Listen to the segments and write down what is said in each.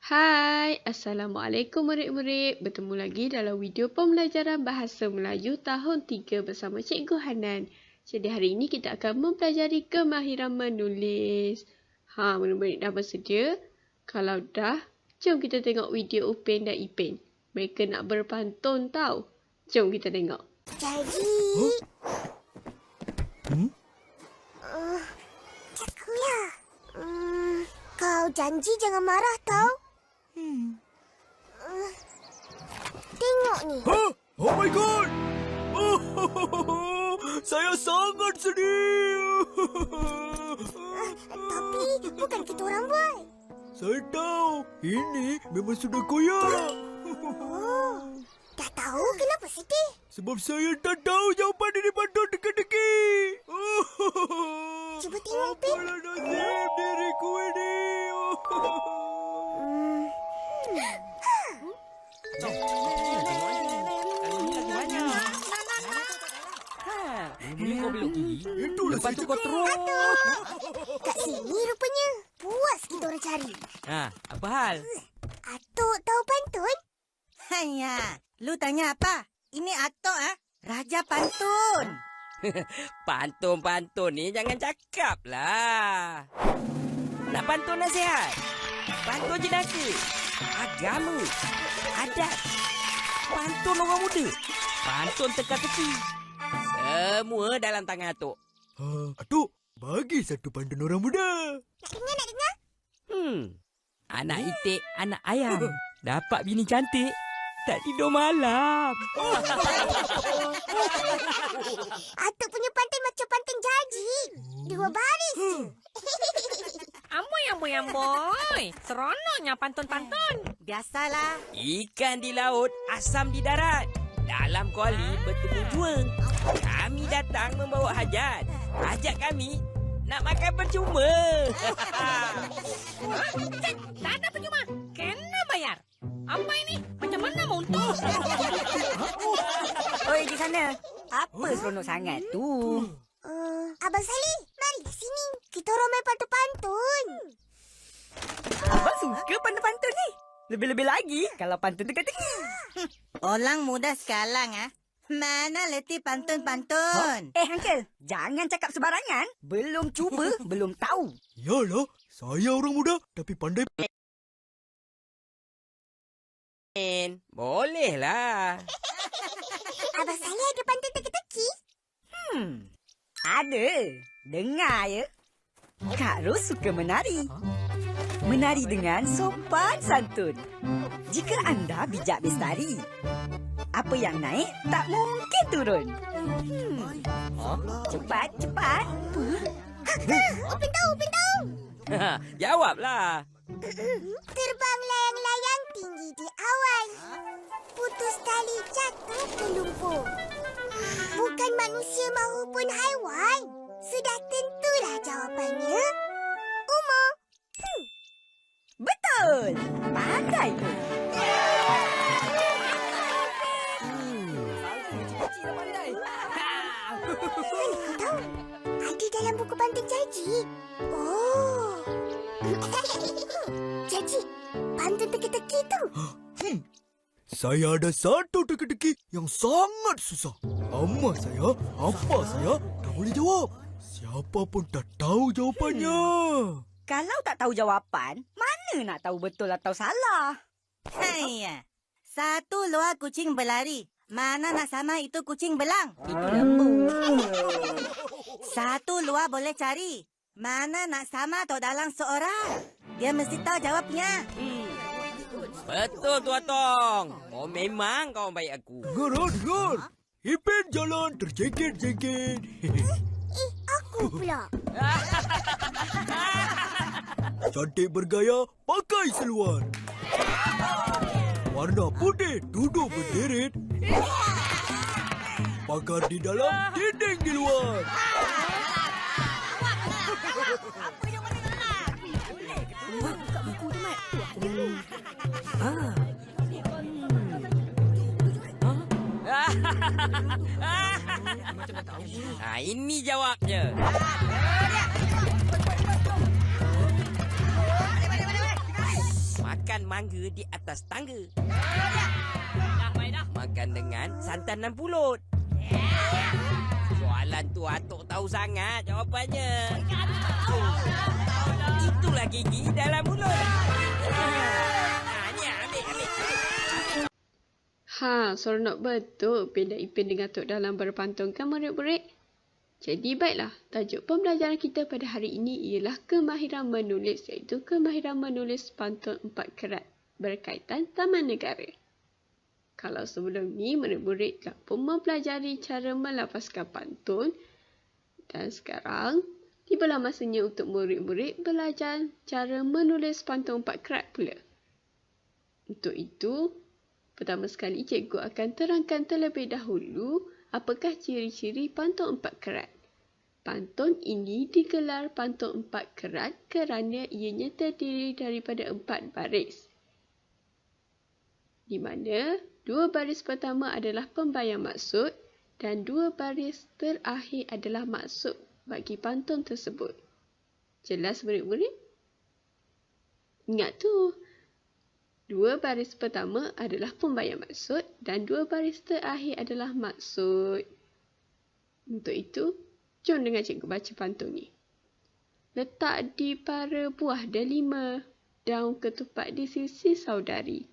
Hai, Assalamualaikum murid-murid. Bertemu lagi dalam video pembelajaran Bahasa Melayu tahun 3 bersama Cikgu Hanan. Jadi hari ini kita akan mempelajari kemahiran menulis. Murid-murid dah bersedia? Kalau dah, jom kita tengok video Upin dan Ipin. Mereka nak berpantun tau. Jom kita tengok. Jadi... Cakaplah. Kau janji jangan marah tau. Tengok ni. Oh my god! Saya sangat sedih. Tapi bukan kita orang buat. Saya tahu. Ini memang sudah koyak. Oh, dah tahu kenapa sedih? Sebab saya tak tahu jawapan dari pantun teka-teki. Cuba tengok, Pin. Apalah nasib diriku ini. Boleh kau belok gigi? Itulah Lepas saya tu kau cakap. terus. Kat sini rupanya. Puas kita orang cari. Apa hal? Atuk tahu pantun? Hanya, lu tanya apa? Ini Atok Raja Pantun. Pantun-pantun ni jangan cakap lah. Nak pantun nasihat? Pantun jenaka? Agama? Adat? Pantun orang muda? Pantun teka-teki? Semua dalam tangan Atok. Atuk, bagi satu pantun orang muda. Nak dengar? Anak itik, anak ayam. Dapat bini cantik, tak tidur malam. Atuk punya pantun macam pantun jaji. 2 baris je. Amboi. Seronoknya pantun-pantun. Biasalah. Ikan di laut, asam di darat. Dalam kuali bertemu jua. Kami datang membawa hajat. Hajat kami nak makan percuma. Tak ada percuma. Kena bayar. Apa ini? Macam mana mau untung? Oi, di sana. Apa seronok sangat tu? Abang Salih, mari ke sini. Kita orang main pantun-pantun. Abang suka pantun-pantun ni. Lebih-lebih lagi kalau pantun teka-teki. Orang muda sekarang mana letih pantun-pantun? Uncle, jangan cakap sebarangan. Belum cuba, belum tahu. Yalah, saya orang muda tapi pandai. Bolehlah. Abang Salih ada pantun teka-teki? Ada. Dengar ya. Kak Ros suka menari. Menari dengan sopan santun. Jika anda bijak bestari, apa yang naik tak mungkin turun. Cepat. Upin tahu. Jawablah. Terbang layang-layang tinggi di awan. Putus tali jatuh ke lumpur. Bukan manusia maupun haiwan. Sudah tentulah jawapannya. Umur. Betul. Pandai tu. Mana kau tahu? Ada dalam buku pantun Jaji. Oh. Jaji, pantun teka-teki tu. Saya ada satu teka-teki yang sangat susah. Apa saya tak boleh jawab. Siapa pun tak tahu jawapannya. Kalau tak tahu jawapan, mana nak tahu betul atau salah? Haiya. Satu luar kucing berlari. Mana nak sama itu kucing belang? Itu lembu. Satu luar boleh cari. Mana nak sama atau dalang seorang? Dia mesti tahu jawabnya. Betul tu Atong. Oh memang kau baik aku. Dengar. Ipin jalan terjengket-jengket. Aku pula. Cantik bergaya, pakai seluar. Warna putih, duduk berderet. Pagar di dalam, dinding di luar. Ini jawabnya. makan mangga di atas tangga. Makan dengan santan dan pulut. Soalan tu Atuk tahu sangat jawapannya. Itulah gigi dalam mulut. Ni ambil. Seronok betul Ipin dan Ipin dengan Tok Dalam berpantun kan murid-murid? Jadi baiklah, tajuk pembelajaran kita pada hari ini ialah kemahiran menulis, iaitu kemahiran menulis pantun 4 kerat berkaitan Taman Negara. Kalau sebelum ni murid-murid telah pun mempelajari cara melafazkan pantun, dan sekarang tibalah masanya untuk murid-murid belajar cara menulis pantun 4 kerat pula. Untuk itu, pertama sekali cikgu akan terangkan terlebih dahulu apakah ciri-ciri pantun 4 kerat. Pantun ini digelar pantun 4 kerat kerana ianya terdiri daripada 4 baris. Di mana 2 baris pertama adalah pembayang maksud dan 2 baris terakhir adalah maksud bagi pantun tersebut. Jelas murid-murid? Ingat tu, 2 baris pertama adalah pembayang maksud dan 2 baris terakhir adalah maksud. Untuk itu, jom dengar cikgu baca pantun ni. Letak di para buah delima, daun ketupat di sisi saudari.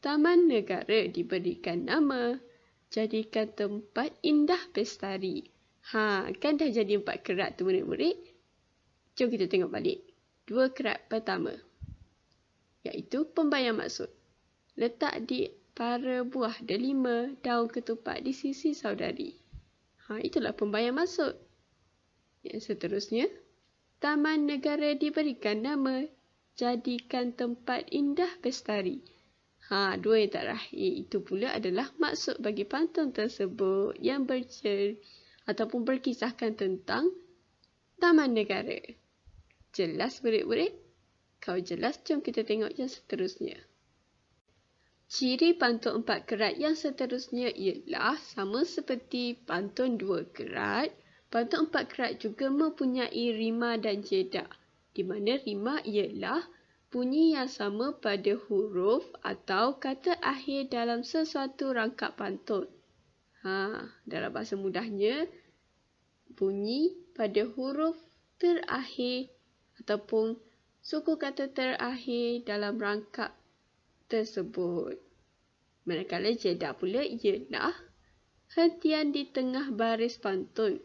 Taman negara diberikan nama, jadikan tempat indah bestari. Kan dah jadi 4 kerat tu murid-murid? Jom kita tengok balik. 2 kerat pertama, iaitu pembayang maksud. Letak di para buah delima, daun ketupat di sisi saudari. Itulah pembayang maksud. Yang seterusnya, taman negara diberikan nama, jadikan tempat indah bestari. 2 yang terakhir itu pula adalah maksud bagi pantun tersebut yang ataupun berkisahkan tentang taman negara. Jelas murid-murid? Kalau jelas, jom kita tengok yang seterusnya. Ciri pantun 4 kerat yang seterusnya ialah sama seperti pantun 2 kerat. Pantun 4 kerat juga mempunyai rima dan jeda, di mana rima ialah bunyi yang sama pada huruf atau kata akhir dalam sesuatu rangkap pantun. Dalam bahasa mudahnya, bunyi pada huruf terakhir ataupun suku kata terakhir dalam rangkap tersebut. Manakala jeda pula ialah hentian di tengah baris pantun.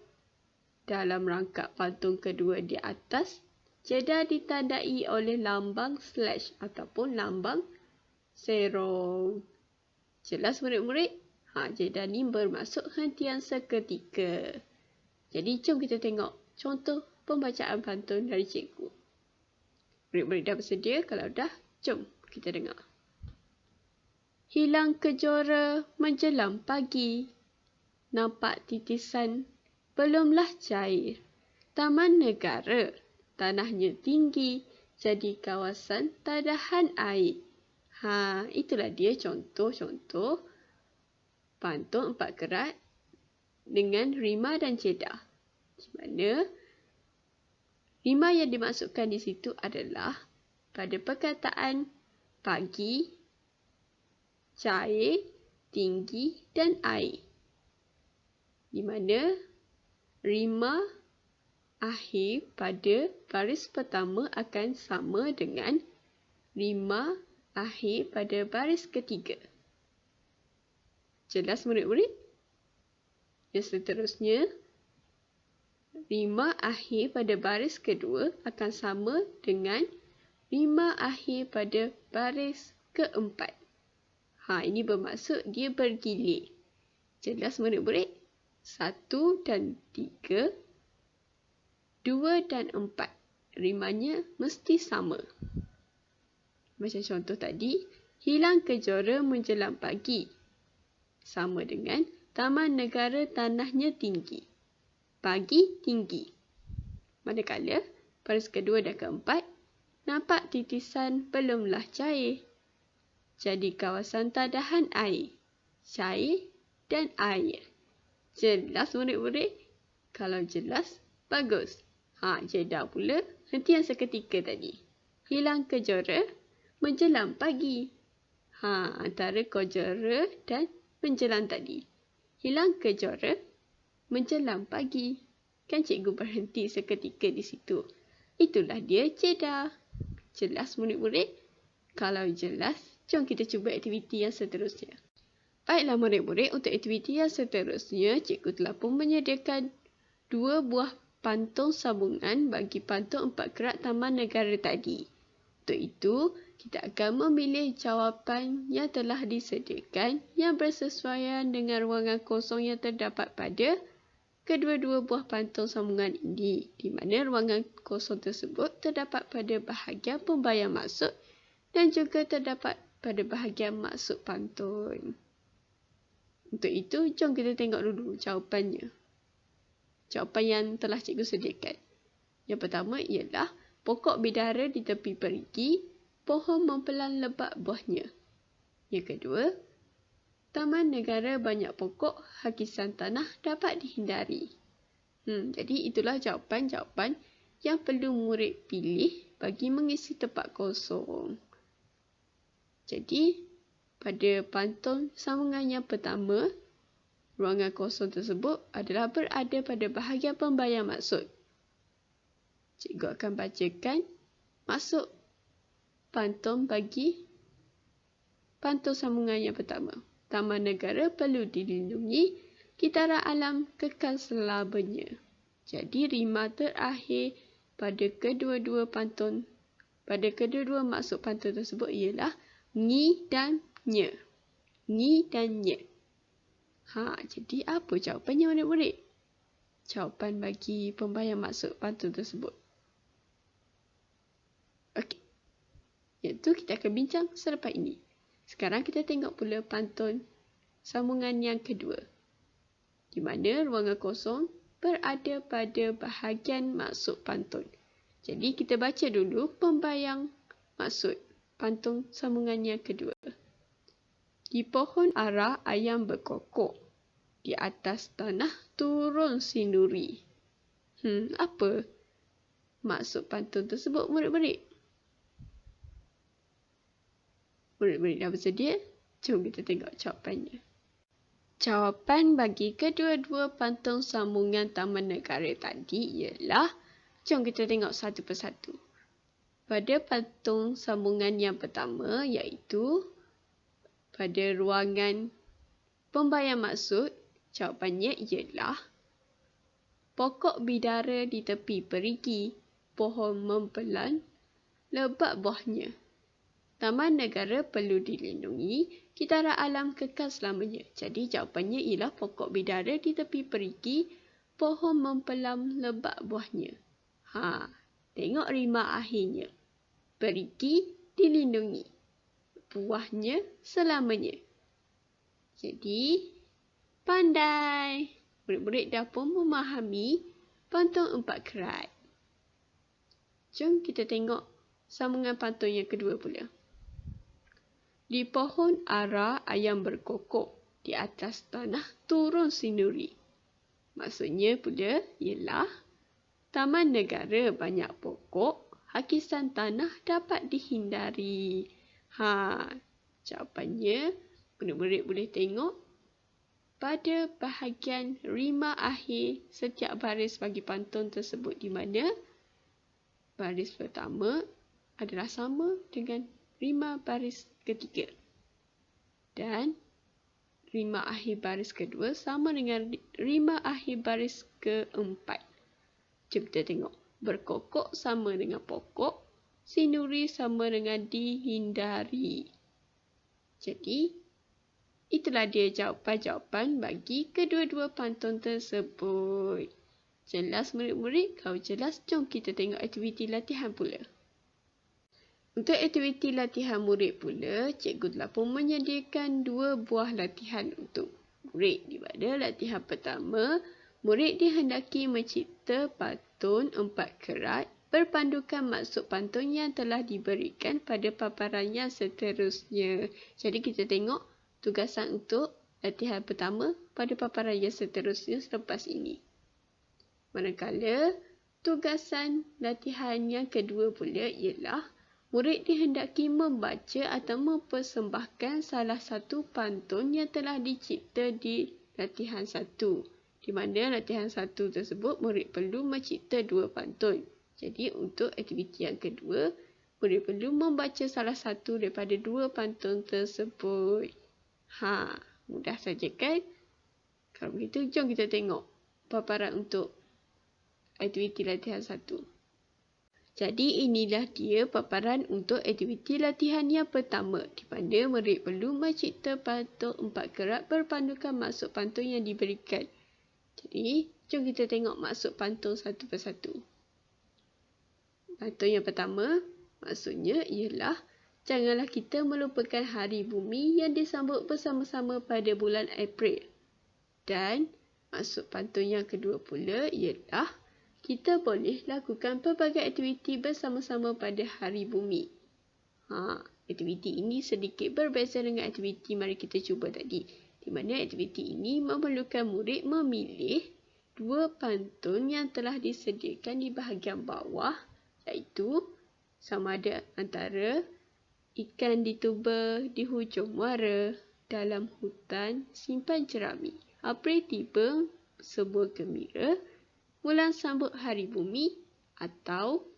Dalam rangkap pantun kedua di atas, jeda ditandai oleh lambang slash ataupun lambang serong. Jelas murid-murid? Jeda ni bermaksud hentian seketika. Jadi jom kita tengok contoh pembacaan pantun dari cikgu. Murid-murid dah bersedia? Kalau dah, jom kita dengar. Hilang kejora menjelang pagi, nampak titisan belumlah cair. Taman negara, tanahnya tinggi, jadi kawasan tadahan air. Itulah dia contoh-contoh pantun 4 kerat dengan rima dan jeda. Di mana rima yang dimaksudkan di situ adalah pada perkataan pagi, cair, tinggi dan air. Di mana rima akhir pada baris pertama akan sama dengan rima akhir pada baris ketiga. Jelas murid-murid? Yang seterusnya, rima akhir pada baris kedua akan sama dengan rima akhir pada baris keempat. Ini bermaksud dia bergilir. Jelas murid-murid? 1 dan 3, 2 dan 4. Rimanya mesti sama. Macam contoh tadi, hilang kejora menjelang pagi. Sama dengan taman negara tanahnya tinggi. Pagi tinggi. Manakala baris kedua dan keempat, nampak titisan belumlah cair. Jadi kawasan tadahan air. Cair dan air. Jelas murid-murid? Kalau jelas, bagus. Jeda pula hentian seketika tadi. Hilang kejora menjelang pagi. Antara kojora dan menjelang tadi. Hilang kejora, menjelang pagi. Kan cikgu berhenti seketika di situ. Itulah dia jeda. Jelas murid-murid? Kalau jelas, jom kita cuba aktiviti yang seterusnya. Baiklah murid-murid, untuk aktiviti yang seterusnya, cikgu telah pun menyediakan 2 buah pantun sambungan bagi pantun 4 kerat Taman Negara tadi. Untuk itu, kita akan memilih jawapan yang telah disediakan yang bersesuaian dengan ruangan kosong yang terdapat pada kedua-dua buah pantun sambungan ini, di mana ruangan kosong tersebut terdapat pada bahagian pembayang maksud dan juga terdapat pada bahagian maksud pantun. Untuk itu, jom kita tengok dulu jawapannya. Jawapan yang telah cikgu sediakan. Yang pertama ialah pokok bidara di tepi perigi, pohon mempelan lebat buahnya. Yang kedua, Taman Negara banyak pokok, hakisan tanah dapat dihindari. Jadi itulah jawapan-jawapan yang perlu murid pilih bagi mengisi tempat kosong. Jadi, pada pantun sambungan yang pertama, ruangan kosong tersebut adalah berada pada bahagian pembayang maksud. Cikgu akan bacakan maksud pantun bagi pantun sambungan yang pertama. Taman Negara perlu dilindungi, kitaran alam kekal selamanya. Jadi rima terakhir pada kedua-dua maksud pantun tersebut ialah ngi dan nye. Ngi dan nye. Jadi apa jawapannya murid-murid? Jawapan bagi pembayang maksud pantun tersebut. Okey. Iaitu kita akan bincang selepas ini. Sekarang kita tengok pula pantun sambungan yang kedua. Di mana ruangan kosong berada pada bahagian maksud pantun. Jadi kita baca dulu pembayang maksud pantun sambungan yang kedua. Di pohon ara ayam berkokok. Di atas tanah turun sinduri. Apa maksud pantun tersebut murid-murid? Murid-murid dah bersedia? Jom kita tengok jawapannya. Jawapan bagi kedua-dua pantun sambungan Taman Negara tadi ialah, jom kita tengok satu persatu. Pada pantun sambungan yang pertama iaitu pada ruangan pembayang maksud, jawapannya ialah pokok bidara di tepi perigi, pohon mempelan lebat buahnya. Taman Negara perlu dilindungi, kitaran alam kekal selamanya. Jadi jawapannya ialah pokok bidara di tepi perigi, pohon mempelam lebat buahnya. Tengok rima akhirnya. Perigi dilindungi, buahnya selamanya. Jadi, pandai. Murid-murid dah pun memahami pantun 4 kerat. Jom kita tengok sambungan pantun yang kedua pula. Di pohon ara ayam berkokok, di atas tanah turun sinduri. Maksudnya pula ialah Taman Negara banyak pokok, hakisan tanah dapat dihindari. Jawapannya murid-murid boleh tengok pada bahagian rima akhir setiap baris bagi pantun tersebut, di mana baris pertama adalah sama dengan rima baris ketiga. Dan rima akhir baris kedua sama dengan rima akhir baris keempat. Jom kita tengok. Berkokok sama dengan pokok, sinduri sama dengan dihindari. Jadi, itulah dia jawapan-jawapan bagi kedua-dua pantun tersebut. Jelas murid-murid? Kalau jelas, jom kita tengok aktiviti latihan pula. Untuk aktiviti latihan murid pula, cikgu telah pun menyediakan 2 buah latihan untuk murid. Di mana latihan pertama, murid dihendaki mencipta pantun 4 kerat berpandukan maksud pantun yang telah diberikan pada paparan yang seterusnya. Jadi kita tengok tugasan untuk latihan pertama pada paparan yang seterusnya selepas ini. Manakala tugasan latihan yang kedua pula ialah murid dihendaki membaca atau mempersembahkan salah satu pantun yang telah dicipta di latihan 1. Di mana latihan 1 tersebut, murid perlu mencipta 2 pantun. Jadi, untuk aktiviti yang kedua, murid perlu membaca salah satu daripada 2 pantun tersebut. Mudah saja kan? Kalau begitu, jom kita tengok paparan untuk aktiviti latihan 1. Jadi, inilah dia paparan untuk aktiviti latihan yang pertama, di mana murid perlu mencipta pantun 4 kerat berpandukan maksud pantun yang diberikan. Jadi, jom kita tengok maksud pantun satu persatu. Pantun yang pertama, maksudnya ialah janganlah kita melupakan hari bumi yang disambut bersama-sama pada bulan April. Dan maksud pantun yang kedua pula ialah kita boleh lakukan pelbagai aktiviti bersama-sama pada hari bumi. Aktiviti ini sedikit berbeza dengan aktiviti mari kita cuba tadi. Di mana aktiviti ini memerlukan murid memilih 2 pantun yang telah disediakan di bahagian bawah, iaitu sama ada antara ikan dituba di hujung muara, dalam hutan simpan jerami, April tiba sebuah gembira, bulan sambut hari bumi, atau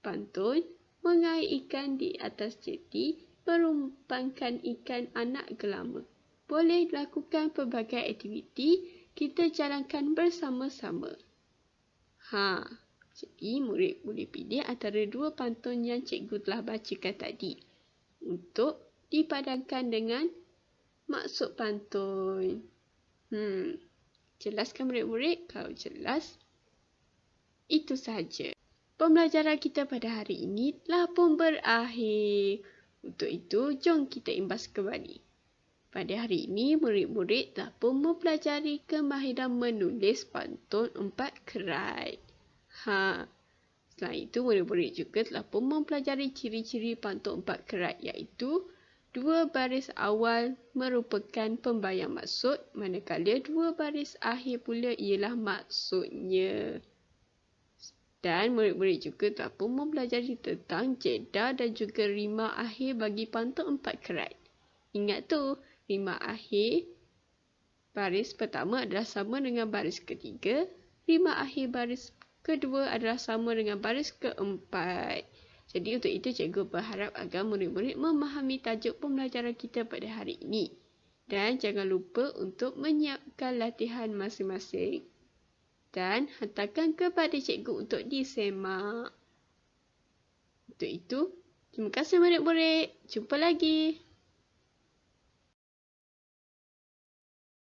pantun mengair ikan di atas jeti merumpangkan ikan anak gelama. Boleh lakukan pelbagai aktiviti kita jalankan bersama-sama. Jadi murid boleh pilih antara 2 pantun yang cikgu telah bacakan tadi untuk dipadankan dengan maksud pantun. Jelas kan murid-murid? Kalau jelas, itu sahaja. Pembelajaran kita pada hari ini telah pun berakhir. Untuk itu, jom kita imbas kembali. Pada hari ini, murid-murid telah pun mempelajari kemahiran menulis pantun 4 kerat. Selain itu, murid-murid juga telah pun mempelajari ciri-ciri pantun 4 kerat, iaitu 2 baris awal merupakan pembayang maksud, manakala 2 baris akhir pula ialah maksudnya. Dan murid-murid juga telah pun mempelajari tentang jeda dan juga rima akhir bagi pantun 4 kerat. Ingat tu, rima akhir baris pertama adalah sama dengan baris ketiga, rima akhir baris kedua adalah sama dengan baris keempat. Jadi untuk itu cikgu berharap agar murid-murid memahami tajuk pembelajaran kita pada hari ini. Dan jangan lupa untuk menyiapkan latihan masing-masing. Dan hantarkan kepada cikgu untuk disemak. Untuk itu, terima kasih murid-murid. Jumpa lagi.